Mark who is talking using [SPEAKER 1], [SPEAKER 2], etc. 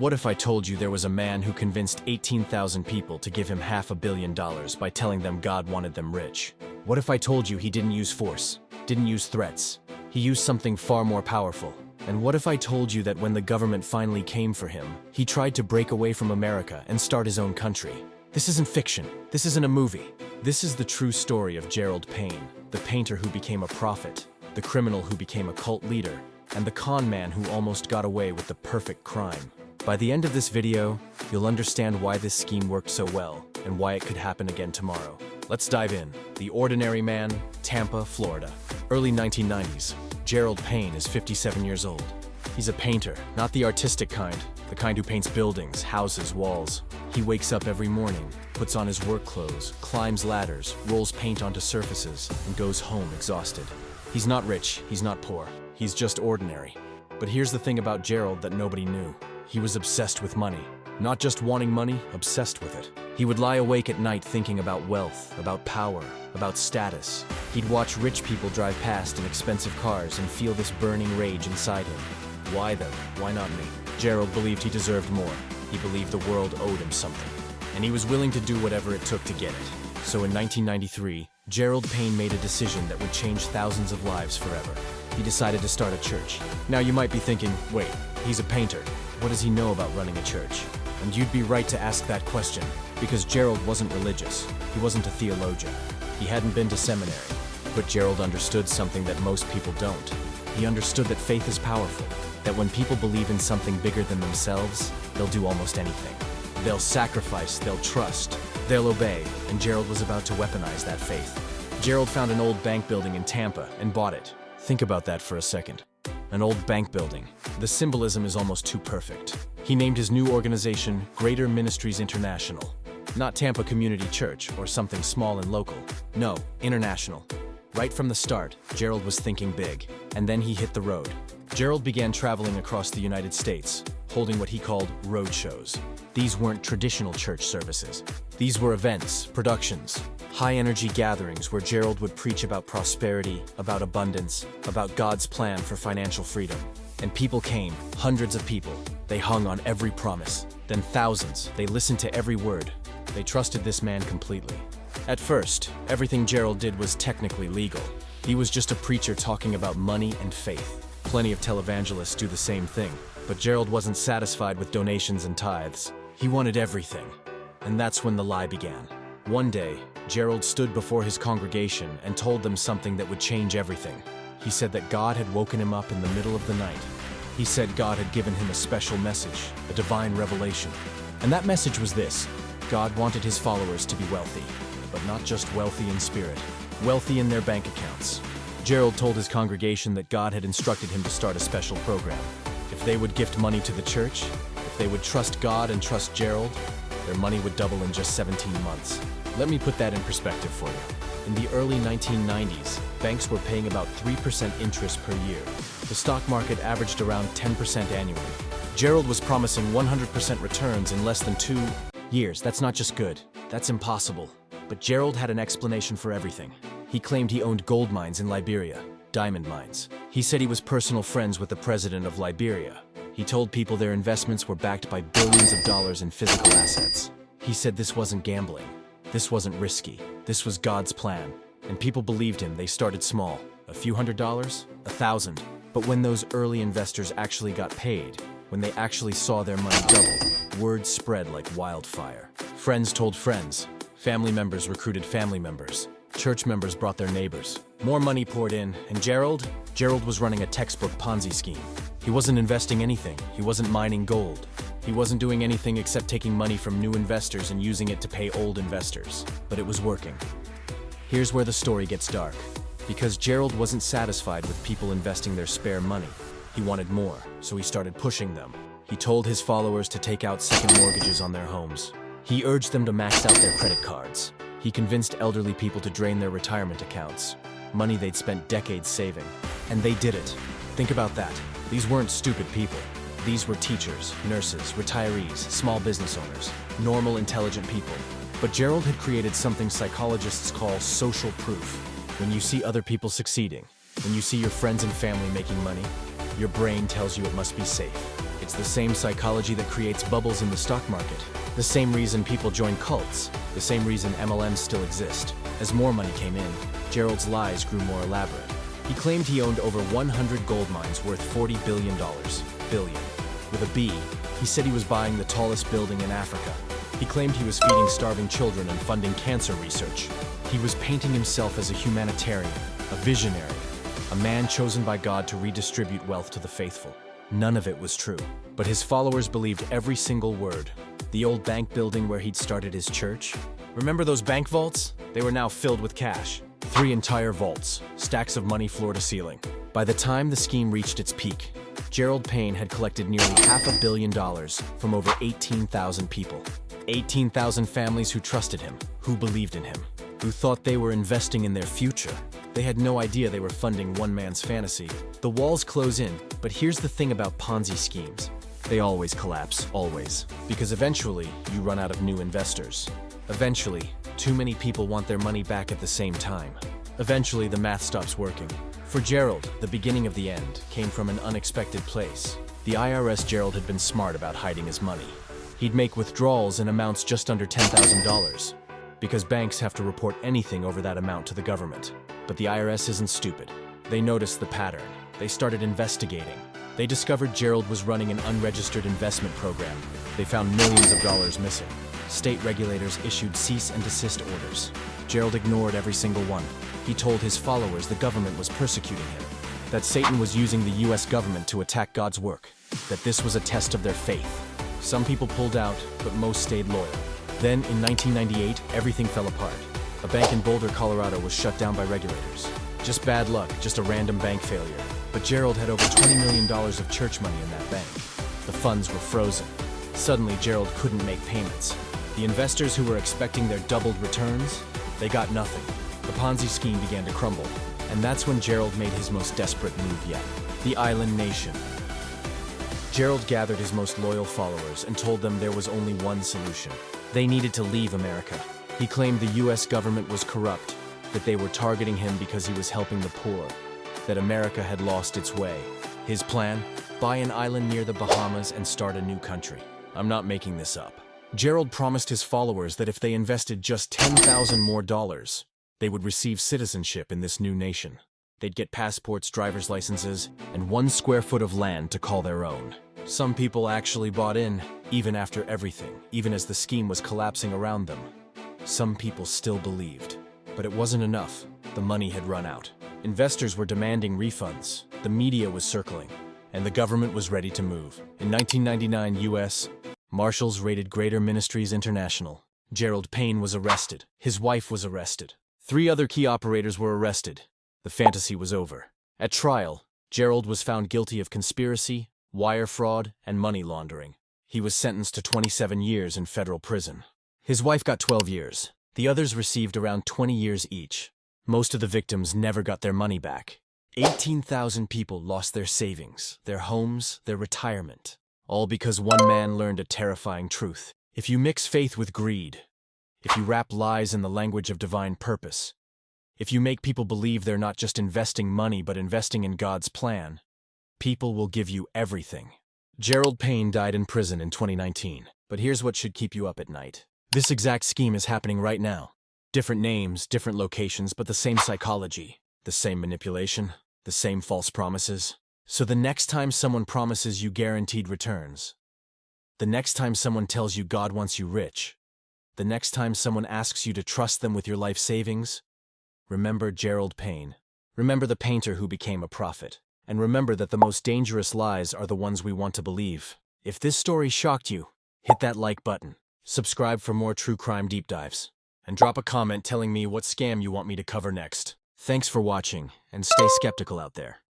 [SPEAKER 1] What if I told you there was a man who convinced 18,000 people to give him $500 million by telling them God wanted them rich? What if I told you he didn't use force, didn't use threats? He used something far more powerful. And what if I told you that when the government finally came for him, he tried to break away from America and start his own country? This isn't fiction. This isn't a movie. This is the true story of Gerald Payne, the painter who became a prophet, the criminal who became a cult leader, and the con man who almost got away with the perfect crime. By the end of this video, you'll understand why this scheme worked so well and why it could happen again tomorrow. Let's dive in. The Ordinary Man, Tampa, Florida. Early 1990s. Gerald Payne is 57 years old. He's a painter, not the artistic kind, the kind who paints buildings, houses, walls. He wakes up every morning, puts on his work clothes, climbs ladders, rolls paint onto surfaces, and goes home exhausted. He's not rich, he's not poor, he's just ordinary. But here's the thing about Gerald that nobody knew. He was obsessed with money. Not just wanting money, obsessed with it. He would lie awake at night thinking about wealth, about power, about status. He'd watch rich people drive past in expensive cars and feel this burning rage inside him. Why them? Why not me? Gerald believed he deserved more. He believed the world owed him something. And he was willing to do whatever it took to get it. So in 1993, Gerald Payne made a decision that would change thousands of lives forever. He decided to start a church. Now you might be thinking, wait, he's a painter. What does he know about running a church? And you'd be right to ask that question, because Gerald wasn't religious. He wasn't a theologian. He hadn't been to seminary. But Gerald understood something that most people don't. He understood that faith is powerful, that when people believe in something bigger than themselves, they'll do almost anything. They'll sacrifice, they'll trust, they'll obey, and Gerald was about to weaponize that faith. Gerald found an old bank building in Tampa and bought it. Think about that for a second. An old bank building. The symbolism is almost too perfect. He named his new organization Greater Ministries International. Not Tampa Community Church or something small and local. No, international. Right from the start, Gerald was thinking big. And then he hit the road. Gerald began traveling across the United States, holding what he called road shows. These weren't traditional church services. These were events, productions, high-energy gatherings where Gerald would preach about prosperity, about abundance, about God's plan for financial freedom. And people came, hundreds of people. They hung on every promise. Then thousands, they listened to every word. They trusted this man completely. At first, everything Gerald did was technically legal. He was just a preacher talking about money and faith. Plenty of televangelists do the same thing. But Gerald wasn't satisfied with donations and tithes. He wanted everything. And that's when the lie began. One day, Gerald stood before his congregation and told them something that would change everything. He said that God had woken him up in the middle of the night. He said God had given him a special message, a divine revelation. And that message was this: God wanted his followers to be wealthy, but not just wealthy in spirit, wealthy in their bank accounts. Gerald told his congregation that God had instructed him to start a special program. If they would gift money to the church, if they would trust God and trust Gerald, their money would double in just 17 months. Let me put that in perspective for you. In the early 1990s, banks were paying about 3% interest per year. The stock market averaged around 10% annually. Gerald was promising 100% returns in less than 2 years. That's not just good, that's impossible. But Gerald had an explanation for everything. He claimed he owned gold mines in Liberia, diamond mines. He said he was personal friends with the president of Liberia. He told people their investments were backed by billions of dollars in physical assets. He said this wasn't gambling. This wasn't risky. This was God's plan. And people believed him. They started small. A few $100, $1,000. But when those early investors actually got paid, when they actually saw their money double, word spread like wildfire. Friends told friends. Family members recruited family members. Church members brought their neighbors. More money poured in, and Gerald was running a textbook Ponzi scheme. He wasn't investing anything. He wasn't mining gold. He wasn't doing anything except taking money from new investors and using it to pay old investors. But it was working. Here's where the story gets dark. Because Gerald wasn't satisfied with people investing their spare money. He wanted more, so he started pushing them. He told his followers to take out second mortgages on their homes. He urged them to max out their credit cards. He convinced elderly people to drain their retirement accounts, money they'd spent decades saving. And they did it. Think about that. These weren't stupid people. These were teachers, nurses, retirees, small business owners, normal, intelligent people. But Gerald had created something psychologists call social proof. When you see other people succeeding, when you see your friends and family making money, your brain tells you it must be safe. It It's the same psychology that creates bubbles in the stock market. The same reason people join cults. The same reason MLMs still exist. As more money came in, Gerald's lies grew more elaborate. He claimed he owned over 100 gold mines worth $40 billion. Billion. With a B, he said he was buying the tallest building in Africa. He claimed he was feeding starving children and funding cancer research. He was painting himself as a humanitarian, a visionary, a man chosen by God to redistribute wealth to the faithful. None of it was true, but his followers believed every single word. The old bank building where he'd started his church? Remember those bank vaults? They were now filled with cash. 3 entire vaults, stacks of money floor to ceiling. By the time the scheme reached its peak, Gerald Payne had collected nearly $500 million from over 18,000 people. 18,000 families who trusted him, who believed in him, who thought they were investing in their future. They had no idea they were funding one man's fantasy. The walls close in, but here's the thing about Ponzi schemes. They always collapse, always. Because eventually, you run out of new investors. Eventually, too many people want their money back at the same time. Eventually, the math stops working. For Gerald, the beginning of the end came from an unexpected place. The IRS. Gerald had been smart about hiding his money. He'd make withdrawals in amounts just under $10,000, because banks have to report anything over that amount to the government. But the IRS isn't stupid. They noticed the pattern. They started investigating. They discovered Gerald was running an unregistered investment program. They found millions of dollars missing. State regulators issued cease and desist orders. Gerald ignored every single one. He told his followers the government was persecuting him, that Satan was using the US government to attack God's work, that this was a test of their faith. Some people pulled out, but most stayed loyal. Then, in 1998, everything fell apart. A bank in Boulder, Colorado was shut down by regulators. Just bad luck, just a random bank failure. But Gerald had over $20 million of church money in that bank. The funds were frozen. Suddenly, Gerald couldn't make payments. The investors who were expecting their doubled returns, they got nothing. The Ponzi scheme began to crumble. And that's when Gerald made his most desperate move yet. The island nation. Gerald gathered his most loyal followers and told them there was only one solution. They needed to leave America. He claimed the US government was corrupt, that they were targeting him because he was helping the poor, that America had lost its way. His plan? Buy an island near the Bahamas and start a new country. I'm not making this up. Gerald promised his followers that if they invested just $10,000 more, they would receive citizenship in this new nation. They'd get passports, driver's licenses, and 1 square foot of land to call their own. Some people actually bought in, even after everything, even as the scheme was collapsing around them. Some people still believed. But it wasn't enough. The money had run out. Investors were demanding refunds. The media was circling. And the government was ready to move. In 1999, U.S. Marshals raided Greater Ministries International. Gerald Payne was arrested. His wife was arrested. 3 other key operators were arrested. The fantasy was over. At trial, Gerald was found guilty of conspiracy, wire fraud, and money laundering. He was sentenced to 27 years in federal prison. His wife got 12 years. The others received around 20 years each. Most of the victims never got their money back. 18,000 people lost their savings, their homes, their retirement. All because one man learned a terrifying truth. If you mix faith with greed, if you wrap lies in the language of divine purpose, if you make people believe they're not just investing money but investing in God's plan, people will give you everything. Gerald Payne died in prison in 2019. But here's what should keep you up at night. This exact scheme is happening right now. Different names, different locations, but the same psychology. The same manipulation, the same false promises. So the next time someone promises you guaranteed returns, the next time someone tells you God wants you rich, the next time someone asks you to trust them with your life savings, remember Gerald Payne. Remember the painter who became a prophet. And remember that the most dangerous lies are the ones we want to believe. If this story shocked you, hit that like button. Subscribe for more true crime deep dives. And drop a comment telling me what scam you want me to cover next. Thanks for watching, and stay skeptical out there.